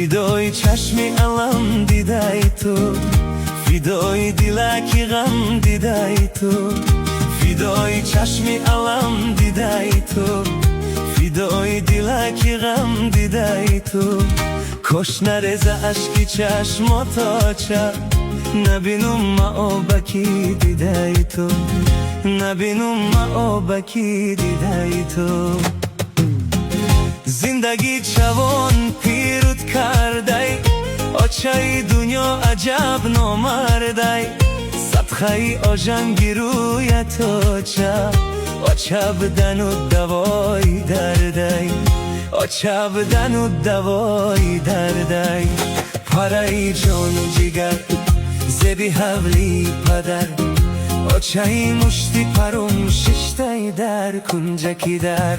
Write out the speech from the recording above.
فدای چشمی علم دیدای تو، فدای دلکی غم دیدای تو، فدای چشمی علم دیدای تو، فدای دلکی غم دیدای تو. کش نرزه اشکی چشماتا چه، نبینم معابکی دیدای تو، نبینم معابکی دیدای تو. زندگی جوان پیروت کردی، آچای دنیا عجب نامردی. صدخی آجنگی روی تو چه، آچه بدن و دوای دردی، آچه بدن و دوای دردی. پرای جان و جگر زبی حولی پدر، آچه مشتی پرم ششتی در کنجکی در.